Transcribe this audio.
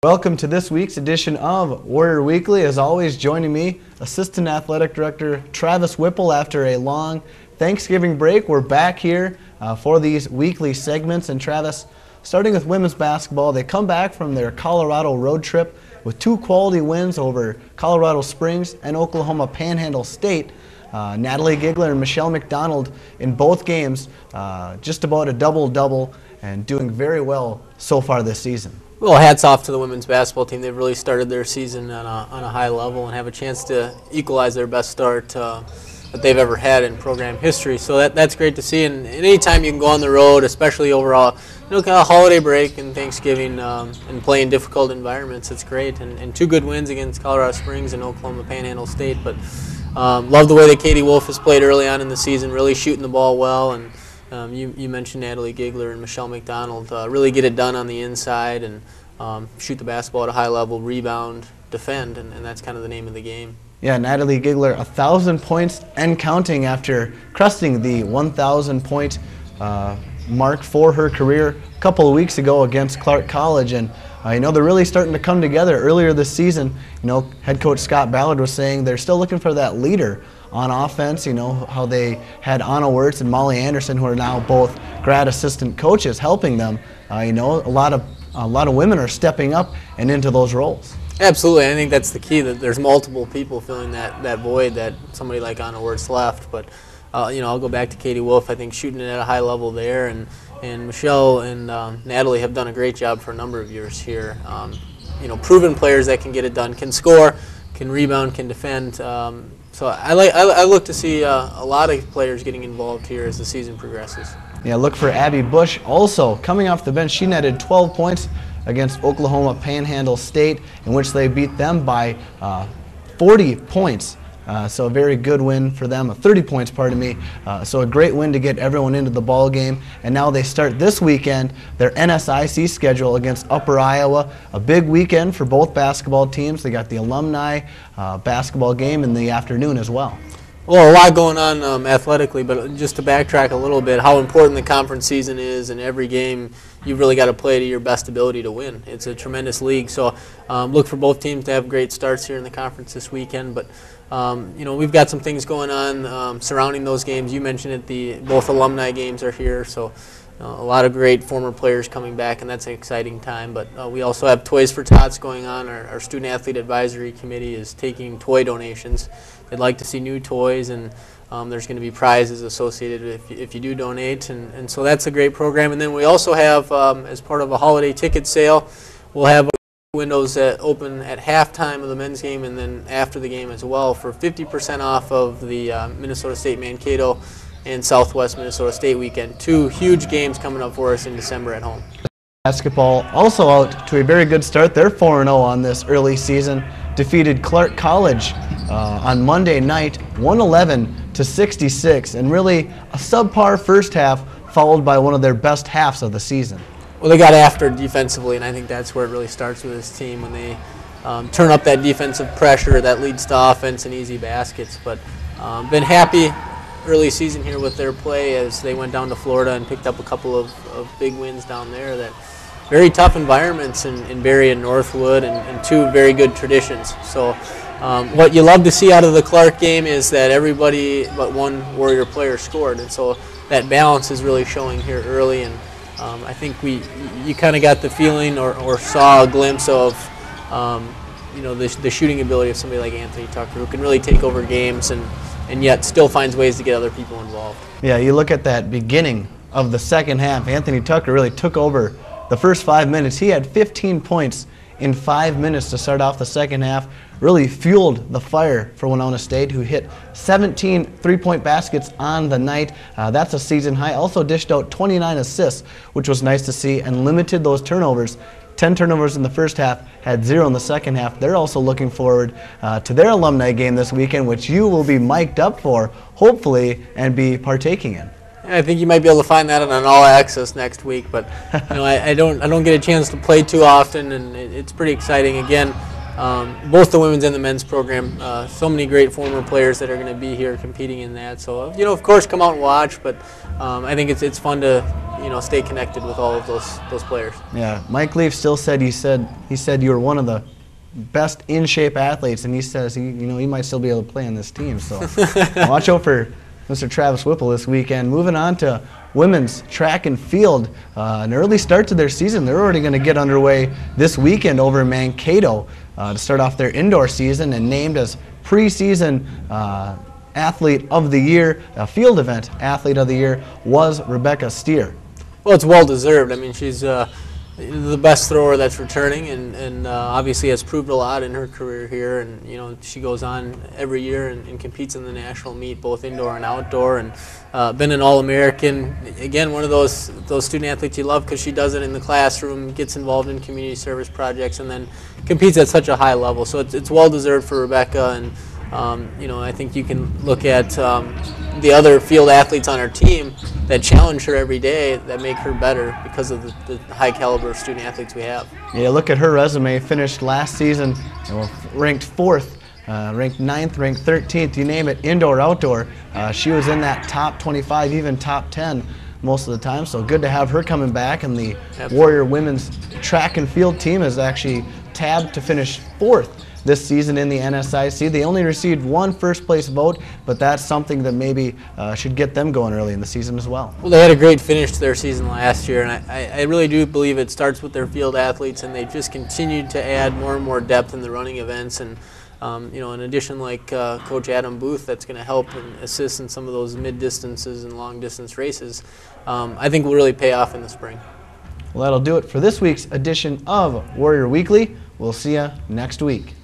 Welcome to this week's edition of Warrior Weekly. As always, joining me, Assistant Athletic Director Travis Whipple. After a long Thanksgiving break, we're back here for these weekly segments. And Travis, starting with women's basketball, they come back from their Colorado road trip with two quality wins over Colorado Springs and Oklahoma Panhandle State. Natalie Gigler and Michelle McDonald in both games, just about a double-double and doing very well so far this season. Well, hats off to the women's basketball team. They've really started their season on a high level and have a chance to equalize their best start that they've ever had in program history. So that's great to see. And anytime you can go on the road, especially over kind of a holiday break and Thanksgiving, and play in difficult environments, it's great. And two good wins against Colorado Springs and Oklahoma Panhandle State. But love the way that Katie Wolf has played early on in the season, really shooting the ball well. And you mentioned Natalie Gigler and Michelle McDonald. Really get it done on the inside and shoot the basketball at a high level, rebound, defend, and that's kind of the name of the game. Yeah, Natalie Gigler, 1,000 points and counting after cresting the 1,000-point mark for her career a couple of weeks ago against Clark College. And they're really starting to come together. Earlier this season, head coach Scott Ballard was saying they're still looking for that leader on offense. How they had Anna Wirtz and Molly Anderson, who are now both grad assistant coaches, helping them. A lot of women are stepping up and into those roles. Absolutely, I think that's the key. That there's multiple people filling that void that somebody like Anna Wirtz left. But I'll go back to Katie Wolf. I think shooting it at a high level there, and Michelle and Natalie have done a great job for a number of years here. Proven players that can get it done, can score, can rebound, can defend. So I look to see a lot of players getting involved here as the season progresses. Yeah, look for Abby Bush also coming off the bench. She netted 12 points against Oklahoma Panhandle State, in which they beat them by 40 points. So a very good win for them, 30 points, pardon me. So a great win to get everyone into the ball game. And now they start this weekend their NSIC schedule against Upper Iowa. A big weekend for both basketball teams. They got the alumni basketball game in the afternoon as well. Well, a lot going on athletically, but just to backtrack a little bit, how important the conference season is, and every game you've really got to play to your best ability to win. It's a tremendous league, so look for both teams to have great starts here in the conference this weekend. But we've got some things going on surrounding those games. You mentioned it, both alumni games are here, so a lot of great former players coming back, and that's an exciting time. But we also have Toys for Tots going on. Our Student Athlete Advisory Committee is taking toy donations. They'd like to see new toys, and there's going to be prizes associated if you do donate, and so that's a great program. And then we also have, as part of a holiday ticket sale, we'll have windows that open at halftime of the men's game and then after the game as well for 50% off of the Minnesota State Mankato and Southwest Minnesota State weekend. Two huge games coming up for us in December at home. Basketball also out to a very good start. They're 4-0 on this early season. Defeated Clark College on Monday night, 111-66, and really a subpar first half followed by one of their best halves of the season. Well, they got after defensively, and I think that's where it really starts with this team, when they turn up that defensive pressure that leads to offense and easy baskets. But been happy early season here with their play as they went down to Florida and picked up a couple of big wins down there. That very tough environments in Barry and Northwood, and two very good traditions. So what you love to see out of the Clark game is that everybody but one Warrior player scored, and so that balance is really showing here early. And I think you kind of got the feeling or saw a glimpse of the shooting ability of somebody like Anthony Tucker, who can really take over games and yet still finds ways to get other people involved. Yeah, you look at that beginning of the second half, Anthony Tucker really took over the first 5 minutes. He had 15 points in 5 minutes to start off the second half. Really fueled the fire for Winona State, who hit 17 three-point baskets on the night. That's a season high. Also dished out 29 assists, which was nice to see, and limited those turnovers. 10 turnovers in the first half, had 0 in the second half. They're also looking forward to their alumni game this weekend, which you will be mic'd up for, hopefully, and be partaking in. I think you might be able to find that on an All Access next week, but I don't get a chance to play too often, and it's pretty exciting. Again, both the women's and the men's program, so many great former players that are going to be here competing in that. So of course, come out and watch, but I think it's fun to stay connected with all of those players. Yeah, Mike Leaf still said he said you were one of the best in shape athletes, and he says he might still be able to play on this team. So watch out for Mr. Travis Whipple this weekend. Moving on to women's track and field, an early start to their season. They're already going to get underway this weekend over in Mankato to start off their indoor season, and named as preseason Athlete of the Year, field event Athlete of the Year, was Rebecca Steer. Well, it's well deserved. I mean, she's the best thrower that's returning, and obviously has proved a lot in her career here. And she goes on every year and competes in the national meet, both indoor and outdoor, and been an All-American. Again, one of those student athletes you love because she does it in the classroom, gets involved in community service projects, and then competes at such a high level. So it's well deserved for Rebecca. And I think you can look at the other field athletes on our team that challenge her every day, that make her better because of the high caliber student athletes we have. Yeah, look at her resume. Finished last season ranked 4th, ranked 9th, ranked 13th, you name it, indoor, outdoor. She was in that top 25, even top 10 most of the time. So good to have her coming back. And the Warrior women's track and field team is actually tabbed to finish 4th this season in the NSIC. They only received one first-place vote, but that's something that maybe should get them going early in the season as well. Well, they had a great finish to their season last year, and I really do believe it starts with their field athletes, and they've just continued to add more and more depth in the running events. And in addition, like Coach Adam Booth, that's going to help and assist in some of those mid-distances and long-distance races, I think will really pay off in the spring. Well, that'll do it for this week's edition of Warrior Weekly. We'll see you next week.